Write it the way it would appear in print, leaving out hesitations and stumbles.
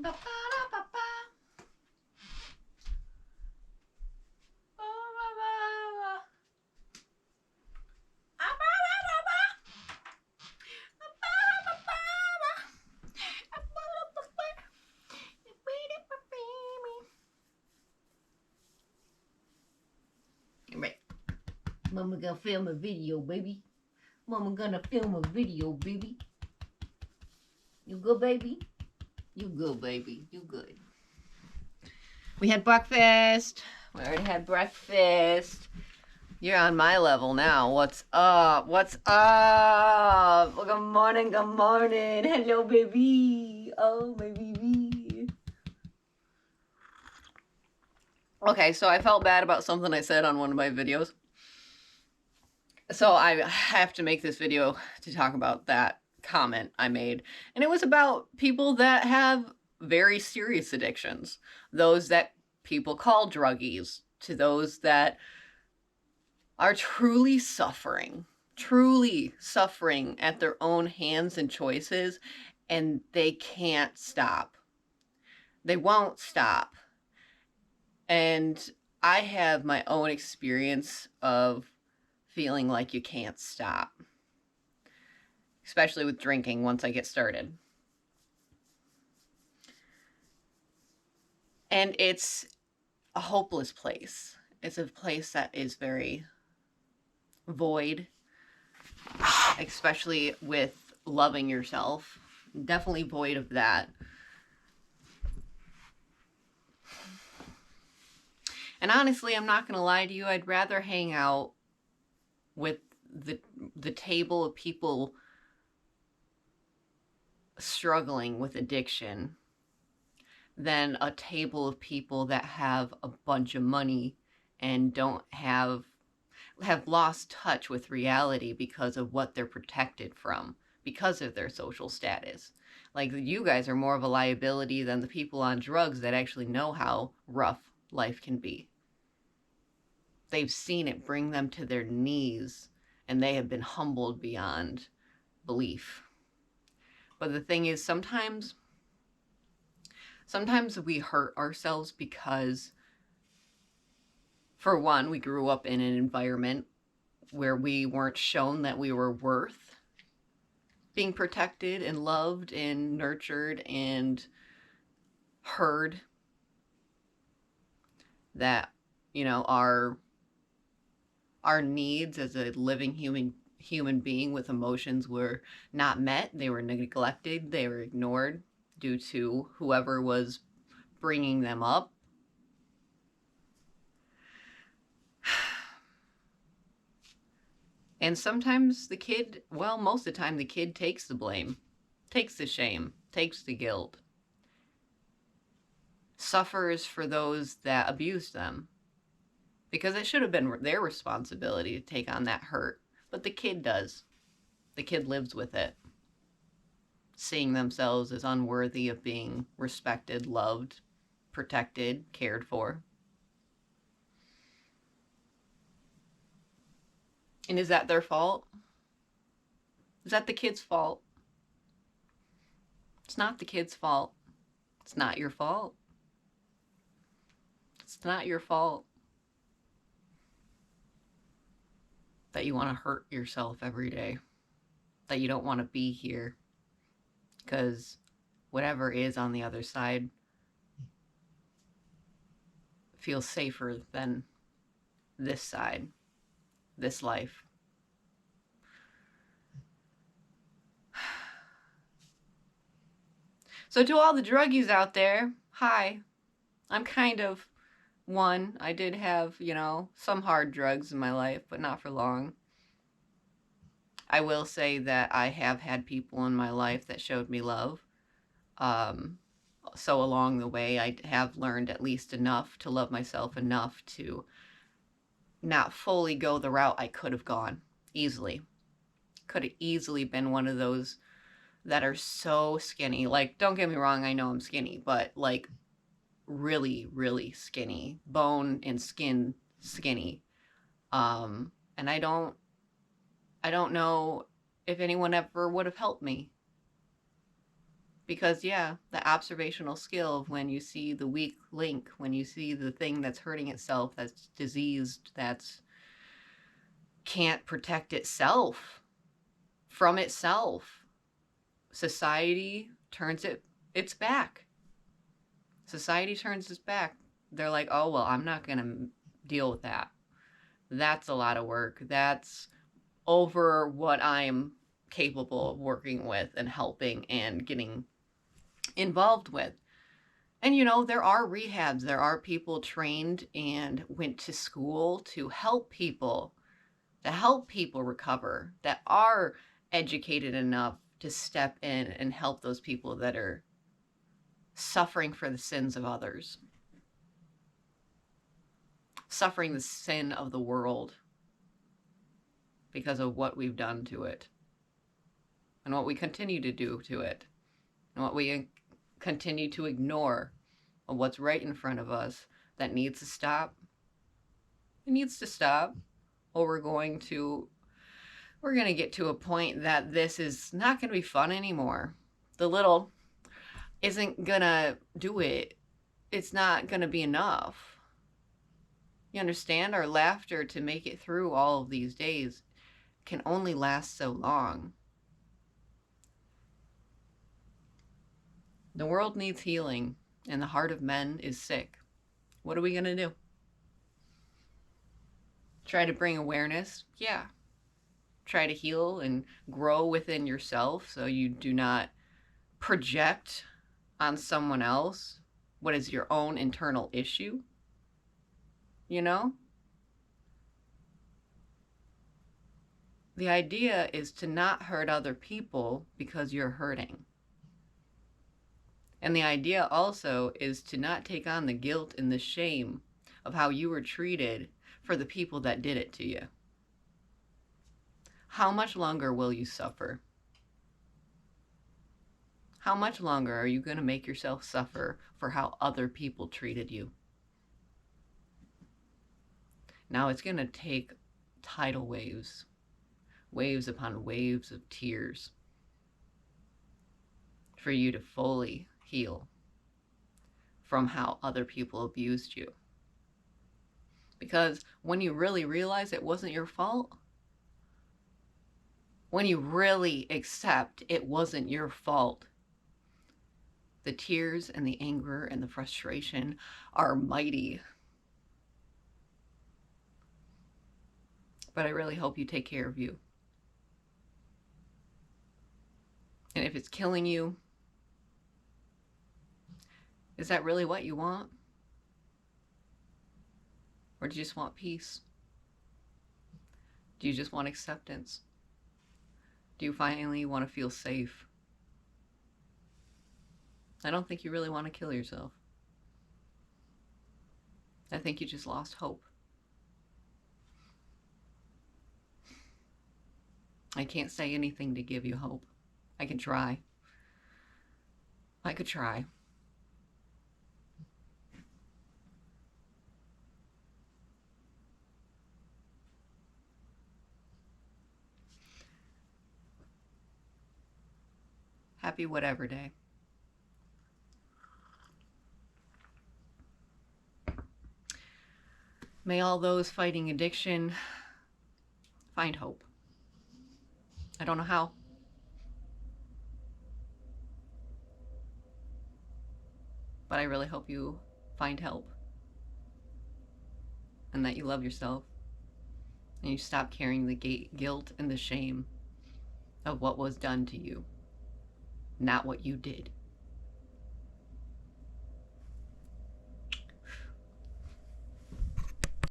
Right. Mama gonna film a video, baby. Mama gonna film a video, baby. You good, baby? You good, baby. You good. We had breakfast. We already had breakfast. You're on my level now. What's up? What's up? Well, good morning. Good morning. Hello, baby. Oh, my baby. Okay, so I felt bad about something I said on one of my videos. So I have to make this video to talk about that comment I made. And it was about people that have very serious addictions. Those that people call druggies, to those that are truly suffering at their own hands and choices, and they can't stop. They won't stop. And I have my own experience of feeling like you can't stop, especially with drinking once I get started. And it's a hopeless place. It's a place that is very void, especially with loving yourself. Definitely void of that. And honestly, I'm not going to lie to you, I'd rather hang out with the table of people struggling with addiction than a table of people that have a bunch of money and don't have lost touch with reality because of what they're protected from, because of their social status. Like, you guys are more of a liability than the people on drugs that actually know how rough life can be. They've seen it bring them to their knees, and they have been humbled beyond belief. But the thing is, sometimes we hurt ourselves because, for one, we grew up in an environment where we weren't shown that we were worth being protected and loved and nurtured and heard. That, you know, our needs as a living human being with emotions were not met. They were neglected. They were ignored due to whoever was bringing them up. And sometimes the kid, well, most of the time the kid takes the blame, takes the shame, takes the guilt, suffers for those that abused them, because it should have been their responsibility to take on that hurt. But the kid does. The kid lives with it, seeing themselves as unworthy of being respected, loved, protected, cared for. And is that their fault? Is that the kid's fault? It's not the kid's fault. It's not your fault. It's not your fault that you want to hurt yourself every day, that you don't want to be here, because whatever is on the other side feels safer than this side, this life. So to all the druggies out there, hi. I'm kind of one. I did have, you know, some hard drugs in my life, but not for long. I will say that I have had people in my life that showed me love. So along the way, I have learned at least enough to love myself enough to not fully go the route I could have gone easily. Could have easily been one of those that are so skinny. Like, don't get me wrong, I know I'm skinny, but like really, really skinny, bone and skin skinny. And I don't know if anyone ever would have helped me. Because, yeah, the observational skill of when you see the weak link, when you see the thing that's hurting itself, that's diseased, that's can't protect itself from itself, society turns its back. Society turns its back. They're like, oh, well, I'm not going to deal with that. That's a lot of work. That's over what I'm capable of working with and helping and getting involved with. And there are rehabs, there are people trained and went to school to help people recover, that are educated enough to step in and help those people that are suffering for the sins of others, suffering the sin of the world because of what we've done to it and what we continue to do to it and what we continue to ignore of what's right in front of us that needs to stop. It needs to stop, or we're going to get to a point that this is not going to be fun anymore. The little isn't going to do it. It's not going to be enough. You understand? Our laughter to make it through all of these days can only last so long. The world needs healing, and the heart of men is sick. What are we going to do? Try to bring awareness? Yeah. Try to heal and grow within yourself so you do not project on someone else what is your own internal issue. The idea is to not hurt other people because you're hurting. And the idea also is to not take on the guilt and the shame of how you were treated for the people that did it to you. How much longer will you suffer? How much longer are you going to make yourself suffer for how other people treated you? Now it's going to take tidal waves, waves upon waves of tears, for you to fully heal from how other people abused you. Because when you really realize it wasn't your fault, when you really accept it wasn't your fault, the tears and the anger and the frustration are mighty. But I really hope you take care of you. And if it's killing you, is that really what you want? Or do you just want peace? Do you just want acceptance? Do you finally want to feel safe? I don't think you really want to kill yourself. I think you just lost hope. I can't say anything to give you hope. I can try. I could try. Happy whatever day. May all those fighting addiction find hope. I don't know how. But I really hope you find help. And that you love yourself. And you stop carrying the guilt and the shame of what was done to you. Not what you did.